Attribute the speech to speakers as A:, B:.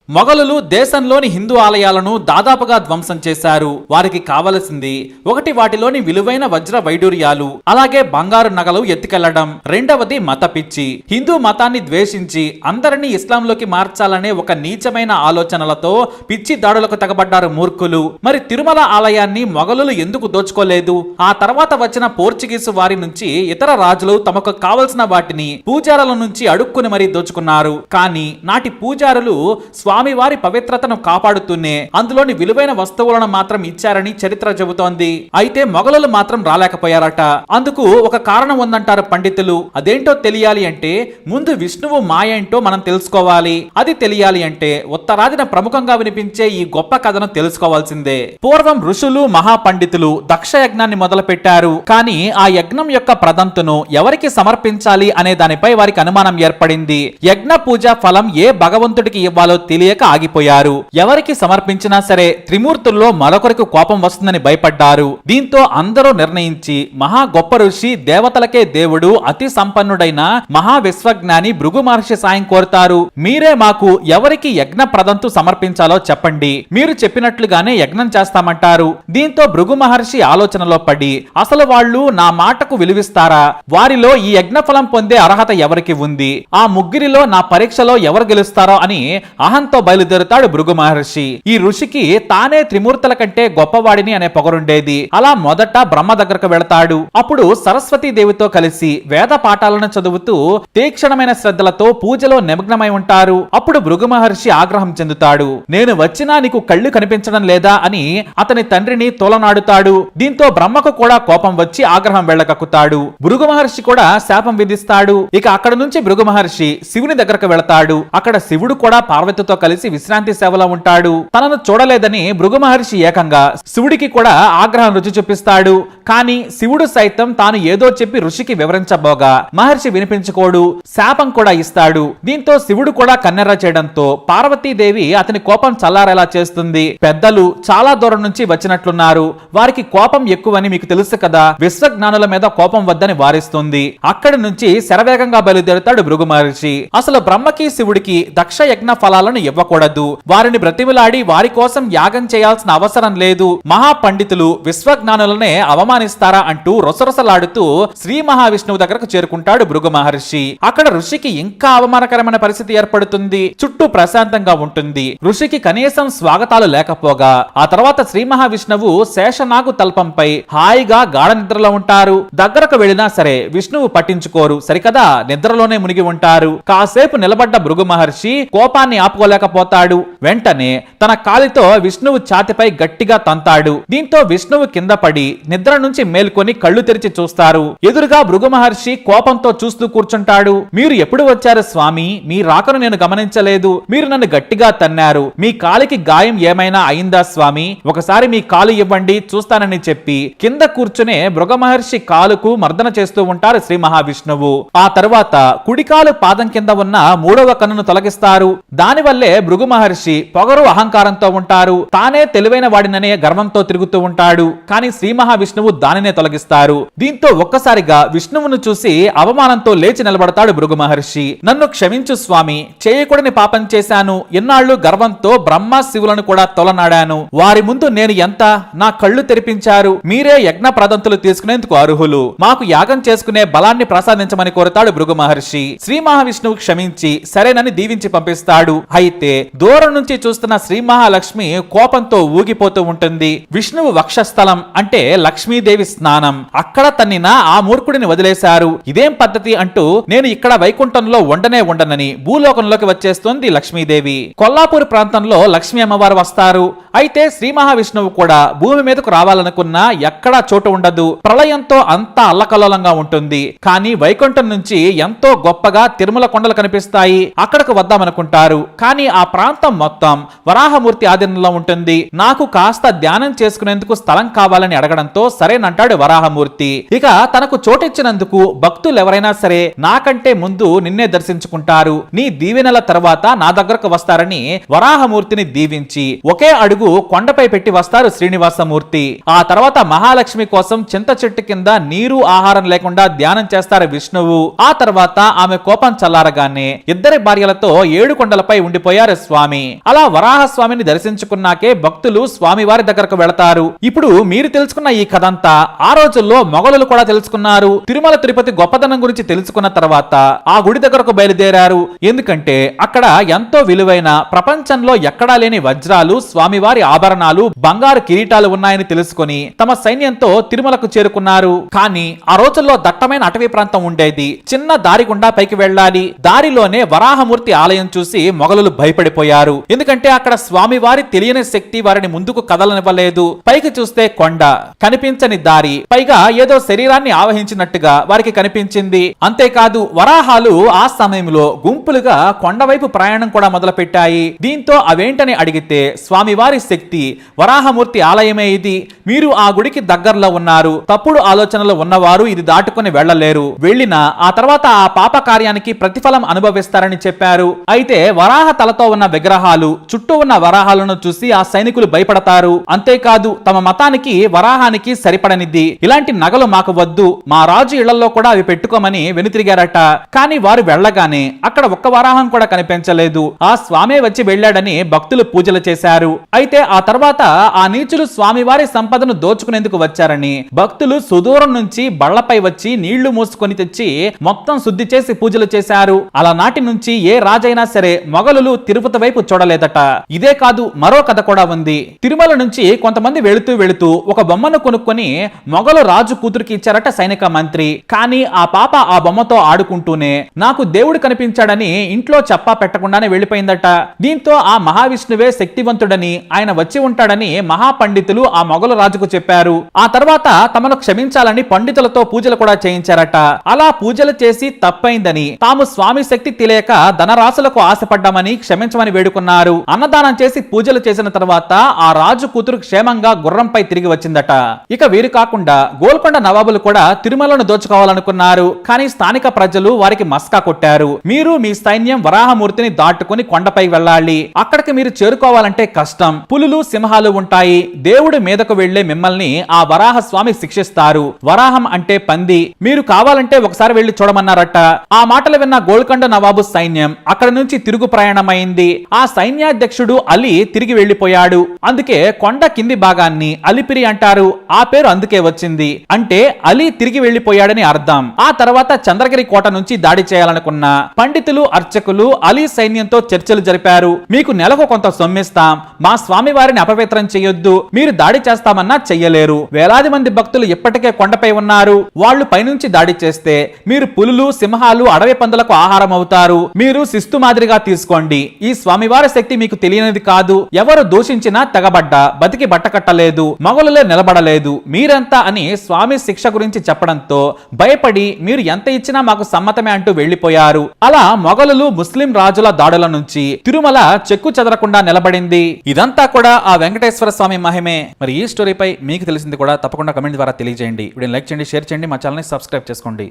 A: మొఘలులు దేశంలోని హిందూ ఆలయాలను దాదాపుగా ధ్వంసం చేశారు. వారికి కావలసింది ఒకటి వాటిలోని విలువైన వజ్ర వైడూర్యాలు, అలాగే బంగారు నగలు ఎత్తుకెళ్లడం. రెండవది మత పిచ్చి. హిందూ మతాన్ని ద్వేషించి అందరినీ ఇస్లాంలోకి మార్చాలనే ఒక నీచమైన ఆలోచనలతో పిచ్చి దాడులకు తెగబడ్డారు మూర్ఖులు. మరి తిరుమల ఆలయాన్ని మొఘలులు ఎందుకు దోచుకోలేదు? ఆ తర్వాత వచ్చిన పోర్చుగీసు వారి నుంచి ఇతర రాజులు తమకు కావలసిన వాటిని పూజారుల నుంచి అడుక్కుని మరీ దోచుకున్నారు. కానీ నాటి పూజారులు స్వామివారి పవిత్రతను కాపాడుతూనే అందులోని విలువైన వస్తువులను మాత్రం ఇచ్చారని చరిత్ర చెబుతోంది. అయితే మొఘలులు మాత్రం రాలేకపోయారట. అందుకు ఒక కారణం ఉందంటారు పండితులు. అదేంటో తెలియాలి అంటే ముందు విష్ణువు మాయ ఏంటో మనం తెలుసుకోవాలి. అది తెలియాలి అంటే ఉత్తరాదిన ప్రముఖంగా వినిపించే ఈ గొప్ప కథను తెలుసుకోవాల్సిందే. పూర్వం ఋషులు మహాపండితులు దక్ష యజ్ఞాన్ని మొదలు పెట్టారు. కానీ ఆ యజ్ఞం యొక్క ప్రదంతును ఎవరికి సమర్పించాలి అనే దానిపై వారికి అనుమానం ఏర్పడింది. యజ్ఞ పూజ ఫలం ఏ భగవంతుడికి ఇవ్వాలో తెలియక ఆగిపోయారు. ఎవరికి సమర్పించినా సరే త్రిమూర్తుల్లో మరొకరికి కోపం వస్తుందని భయపడ్డారు. దీంతో అందరూ నిర్ణయించి మహా గొప్ప ఋషి, దేవతలకే దేవుడు, అతి సంపన్నుడైన మహా విశ్వజ్ఞాని భృగు మహర్షి సాయం కోరుతారు. మీరే మాకు ఎవరికి యజ్ఞ ప్రదంతు సమర్పించాలో చెప్పండి, మీరు చెప్పినట్లుగానే యజ్ఞం చేస్తామంటారు. దీంతో భృగు మహర్షి ఆలోచనలో పడి అసలు వాళ్ళు నా మాటకు విలువిస్తారా? వారిలో ఈ యజ్ఞ ఫలం పొందే అర్హత ఎవరికి ఉంది? ఆ ముగ్గురిలో నా పరీక్షలో ఎవరు గెలుస్తారో అని అహంతో బయలుదేరుతాడు భృగు మహర్షి. ఈ ఋషికి తానే త్రిమూర్తుల కంటే గొప్పవాడిని అనే పొగరుండేది. అలా మొదట బ్రహ్మ దగ్గరకు వెళతాడు. అప్పుడు సరస్వతీ దేవితో కలిసి వేద పాఠాలను చదువుతూ తీక్షణమైన శ్రద్ధలతో పూజలో నిమగ్నమై ఉంటారు. అప్పుడు భృగు మహర్షి ఆగ్రహం చెందుతాడు. నేను వచ్చినా నీకు కళ్ళు కనిపించడం లేదా అని అతని తండ్రిని తోలనాడుతాడు. దీంతో బ్రహ్మకు కూడా కోపం వచ్చి ఆగ్రహం వెళ్ళకక్కుతాడు. భృగు మహర్షి కూడా శాపం విధిస్తాడు. ఇక అక్కడ నుంచి భృగు మహర్షి శివుని దగ్గరకు వెళతాడు. అక్కడ శివుడు కూడా పార్వతితో కలిసి విశ్రాంతి సేవలో ఉంటాడు. తనను చూడలేదని భృగు మహర్షి ఏకంగా శివుడికి కూడా ఆగ్రహం రుచి చూపిస్తాడు. కానీ శివుడు సైతం తాను ఏదో చెప్పి ఋషికి వివరించబోగా మహర్షి వినిపించుకోడు, శాపం కూడా ఇస్తాడు. దీంతో శివుడు కూడా కన్నెర్ర చేయడంతో పార్వతీదేవి అతని కోపం చల్లారేలా చేస్తుంది. పెద్దలు చాలా దూరం నుంచి వచ్చినట్లున్నారు, వారికి కోపం ఎక్కువని మీకు తెలుసు కదా, విశ్వజ్ఞానుల మీద కోపం వద్దని వారిస్తుంది. అక్కడి నుంచి శరవేగంగా బయలుదేరుతాడు భృగు మహర్షి. అసలు బ్రహ్మకి శివుడికి దక్ష యజ్ఞ ఫలాలను ఇవ్వకూడదు, వారిని బ్రతిమిలాడి వారి కోసం యాగం చేయాల్సిన అవసరం లేదు, మహా పండితులు విశ్వజ్ఞానులనే అవమానిస్తారా అంటూ రొసరొసలాడుతూ శ్రీ మహావిష్ణువు దగ్గరకు చేరుకుంటాడు భృగు మహర్షి. అక్కడ ఋషికి ఇంకా అవమానకరమైన పరిస్థితి ఏర్పడుతుంది. చుట్టూ ప్రశాంతంగా ఉంటుంది. ఋషికి కనీసం స్వాగతాలు లేకపోగా ఆ తర్వాత శ్రీ మహావిష్ణువు శేషనాగు తల్పంపై హాయిగా గాఢ నిద్రలో ఉంటారు. దగ్గరకు వెళ్ళినా సరే విష్ణువు పట్టించుకోరు. సరికదా, నిద్రలోనే మునిగి ఉంటారు. కాసేపు నిలబడ్డ భృగు మహర్షి కోపాన్ని ఆపుకోలేకపోతాడు. వెంటనే తన కాలితో విష్ణువు ఛాతిపై గట్టిగా తంతాడు. దీంతో విష్ణువు కింద పడి నిద్ర నుంచి మేల్కొని కళ్ళు తెరిచి చూస్తారు. ఎదురుగా భృగు మహర్షి కోపంతో చూస్తూ కూర్చుంటాడు. మీరు ఎప్పుడు వచ్చారు స్వామి? మీ రాకను నేను గమనించలేదు. మీరు నన్ను గట్టిగా తన్నారు. మీ కాలికి గాయం ఏమైనా అయిందా స్వామి? ఒకసారి మీ కాలు ఇవ్వండి చూస్తానని చెప్పి కింద కూర్చునే భృగు మహర్షి కాలుకు మర్దన చేస్తూ ఉంటారు శ్రీ మహావిష్ణువు. ఆ తర్వాత కుడికాలు పాదం కింద ఉన్న మూడవ కన్నును తొలగిస్తారు. దానివల్లే భృగు మహర్షి పొగరు అహంకారంతో ఉంటారు. తానే తెలివైన వాడిననే గర్వంతో తిరుగుతూ ఉంటాడు. కానీ శ్రీ మహావిష్ణువు దానినే తొలగిస్తారు. దీంతో ఒక్కసారిగా విష్ణువును చూసి అవమానంతో లేచి నిలబడతాడు భృగు మహర్షి. నన్ను క్షమించు స్వామి, చేయకూడని పాపం చేశాను. ఎన్నాళ్లు గర్వంతో బ్రహ్మ శివులను కూడా తొలనాడాను. వారి ముందు నేను ఎంత? నా కళ్ళు తెరిపించారు. మీరే యజ్ఞ ప్రదంతులు తీసుకునేందుకు అర్హులు. మాకు యాగం చేసుకునే బలాన్ని ప్రసాదించమని కోరుతాడు భృగు మహర్షి. శ్రీ మహావిష్ణువు క్షమించి సరేనని దీవించి పంపిస్తాడు. అయితే దూరం నుంచి చూస్తున్న శ్రీ మహాలక్ష్మి కోపంతో ఊగిపోతూ ఉంటుంది. విష్ణువు వక్షస్థలం అంటే లక్ష్మీదేవి స్నానం. అక్కడ తన్నిన ఆ మూర్ఖుడిని వదిలేశారు. ఇదేం పద్ధతి అంటూ నేను ఇక్కడ వైకుంఠంలో ఉండనని భూలోకంలోకి వచ్చేస్తోంది లక్ష్మీదేవి. కొల్లాపూర్ ప్రాంతంలో లక్ష్మీ అమ్మవారు వస్తారు. అయితే శ్రీ మహావిష్ణువు కూడా భూమి మీదకు రావాలనుకున్నా ఎక్కడా చోటు ఉండదు. ప్రళయంతో అంతా అల్లకల్లోలంగా ఉంటుంది. కానీ వైకుంఠం నుంచి ఎంతో గొప్పగా తిరుమల కొండలు కనిపిస్తాయి. అక్కడకు వద్దామనుకుంటారు. కానీ ఆ ప్రాంతం మొత్తం వరాహమూర్తి ఆధీనంలో ఉంటుంది. నాకు కాస్త ధ్యానం చేసుకునేందుకు స్థలం కావాలని అడగడంతో సరేనంటాడు వరాహమూర్తి. ఇక తనకు చోటిచ్చినందుకు భక్తులు ఎవరైనా సరే నాకంటే ముందు నిన్నే దర్శించుకుంటారు. నీ దీవెనల తర్వాత నా దగ్గరకు వస్తారని వరాహమూర్తిని దీవించి ఒకే అడుగు కొండపై పెట్టి వస్తారు శ్రీనివాసమూర్తి. ఆ తర్వాత మహాలక్ష్మి కోసం చింత చెట్టు కింద నీరు ఆహారం లేకుండా ధ్యానం చేస్తారు విష్ణువు. ఆ తర్వాత ఆమె కోపం చల్లారగానే ఇద్దరి భార్యలతో 7 కొండలపై ఉండిపోయి వెళ్ళిపోయారు స్వామి. అలా వరాహ స్వామిని దర్శించుకున్నాకే భక్తులు స్వామి వారి దగ్గరకు వెళతారు. ఇప్పుడు మీరు తెలుసుకున్న ఈ కథంతా ఆ రోజుల్లో మొఘలులు కూడా తెలుసుకున్నారు. తిరుమల తిరుపతి గొప్పతనం గురించి తెలుసుకున్న తర్వాత ఆ గుడి దగ్గరకు బయలుదేరారు. ఎందుకంటే అక్కడ ఎంతో విలువైన, ప్రపంచంలో ఎక్కడా లేని వజ్రాలు, స్వామివారి ఆభరణాలు, బంగారు కిరీటాలు ఉన్నాయని తెలుసుకుని తమ సైన్యంతో తిరుమలకు చేరుకున్నారు. కానీ ఆ రోజుల్లో దట్టమైన అటవీ ప్రాంతం ఉండేది. చిన్న దారి గుండా పైకి వెళ్ళాలి. దారిలోనే వరాహమూర్తి ఆలయం చూసి మొఘలులు భయపడిపోయారు. ఎందుకంటే అక్కడ స్వామివారి తెలియని శక్తి వారిని ముందుకు కదలనివ్వలేదు. పైకి చూస్తే కొండ, కనిపించని దారి, పైగా ఏదో శరీరాన్ని ఆవహించినట్టుగా వారికి కనిపించింది. అంతేకాదు వరాహాలు ఆ సమయంలో గుంపులుగా కొండవైపు ప్రయాణం కూడా మొదలుపెట్టాయి. దీంతో అవేంటని అడిగితే స్వామివారి శక్తి, వరాహమూర్తి ఆలయమే ఇది, మీరు ఆ గుడికి దగ్గరలో ఉన్నారు, తప్పుడు ఆలోచనలు ఉన్నవారు ఇది దాటుకుని వెళ్లలేరు, వెళ్ళినా ఆ తర్వాత ఆ పాప కార్యానికి ప్రతిఫలం అనుభవిస్తారని చెప్పారు. అయితే వరాహ తలతో ఉన్న విగ్రహాలు, చుట్టూ ఉన్న వరాహాలను చూసి ఆ సైనికులు భయపడతారు. అంతేకాదు తమ మతానికి వరాహానికి సరిపడనిది, ఇలాంటి నగలు మాకు వద్దు, మా రాజు ఇళ్లలో కూడా అవి పెట్టుకోమని వెనుతిరిగారట. కానీ వారు వెళ్లగానే అక్కడ ఒక్క వరాహం కూడా కనిపించలేదు. ఆ స్వామే వచ్చి వెళ్ళాడని భక్తులు పూజలు చేశారు. అయితే ఆ తర్వాత ఆ నీచులు స్వామివారి సంపదను దోచుకునేందుకు వచ్చారని భక్తులు సుదూరం నుంచి బళ్లపై వచ్చి నీళ్లు మోసుకొని తెచ్చి మొత్తం శుద్ధి చేసి పూజలు చేశారు. అలా నాటి నుంచి ఏ రాజైనా సరే మొఘలులు తిరుపతి వైపు చూడలేదట. ఇదే కాదు మరో కథ కూడా ఉంది. తిరుమల నుంచి కొంతమంది వెళుతూ ఒక బొమ్మను కొనుక్కొని మొఘలు రాజు కూతురికి ఇచ్చారట సైనిక మంత్రి. కానీ ఆ పాప ఆ బొమ్మతో ఆడుకుంటూనే నాకు దేవుడు కనిపించాడని ఇంట్లో చెప్పా పెట్టకుండానే వెళ్ళిపోయిందట. దీంతో ఆ మహావిష్ణువే శక్తివంతుడని, ఆయన వచ్చి ఉంటాడని మహాపండితులు ఆ మొఘలు రాజుకు చెప్పారు. ఆ తర్వాత తమను క్షమించాలని పండితులతో పూజలు కూడా చేయించారట. అలా పూజలు చేసి తప్పైందని, తాము స్వామి శక్తి తెలియక ధనరాశులకు ఆశపడ్డామని క్షమించమని వేడుకున్నారు. అన్నదానం చేసి పూజలు చేసిన తర్వాత ఆ రాజు కూతురు క్షేమంగా గుర్రంపై తిరిగి వచ్చిందట. ఇక వీరు కాకుండా గోల్కొండ నవాబులు కూడా తిరుమలను దోచుకోవాలనుకున్నారు. కానీ స్థానిక ప్రజలు వారికి మస్కా కొట్టారు. మీరు మీ సైన్యం వరాహమూర్తిని దాటుకుని కొండపై వెళ్ళాలి, అక్కడికి మీరు చేరుకోవాలంటే కష్టం, పులులు సింహాలు ఉంటాయి, దేవుడు మీదకు వెళ్లే మిమ్మల్ని ఆ వరాహ స్వామి శిక్షిస్తారు, వరాహం అంటే పంది, మీరు కావాలంటే ఒకసారి వెళ్లి చూడమన్నారట. ఆ మాటలు విన్న గోల్కొండ నవాబు సైన్యం అక్కడ నుంచి తిరుగు ప్రయాణమైంది. ఆ సైన్యాధ్యక్షుడు అలీ తిరిగి వెళ్లిపోయాడు. అందుకే కొండ కింది భాగాన్ని అలిపిరి అంటారు. ఆ పేరు అందుకే వచ్చింది. అంటే అలీ తిరిగి వెళ్లిపోయాడని అర్థం. ఆ తర్వాత చంద్రగిరి కోట నుంచి దాడి చేయాలనుకున్న పండితులు, అర్చకులు అలీ సైన్యంతో చర్చలు జరిపారు. మీకు నెలకు కొంత సొమ్మిస్తాం, మా స్వామి వారిని అపవిత్రం చేయొద్దు, మీరు దాడి చేస్తామన్నా చెయ్యలేరు, వేలాది మంది భక్తులు ఇప్పటికే కొండపై ఉన్నారు, వాళ్ళు పైనుంచి దాడి చేస్తే మీరు పులులు, సింహాలు, అడవి పందులకు ఆహారం అవుతారు, మీరు శిస్తు మాదిరిగా తీసుకోండి, ఈ స్వామివారి శక్తి మీకు తెలియనిది కాదు, ఎవరు దూషించినా తెగబడ్డా బతికి బట్టకట్టలేదు, మొగలులే నిలబడలేదు, మీరంతా అని స్వామి శిక్ష గురించి చెప్పడంతో భయపడి మీరు ఎంత ఇచ్చినా మాకు సమ్మతమే అంటూ వెళ్లిపోయారు. అలా మొగలులు ముస్లిం రాజుల దాడుల నుంచి తిరుమల చెక్కు చెదరకుండా నిలబడింది. ఇదంతా కూడా ఆ వెంకటేశ్వర స్వామి మహిమే. మరి ఈ స్టోరీపై మీకు తెలిసింది కూడా తప్పకుండా కమెంట్ ద్వారా తెలియజేయండి. వీడియోని లైక్ చేయండి, షేర్ చేయండి, మా ఛానల్ని సబ్స్క్రైబ్ చేసుకోండి.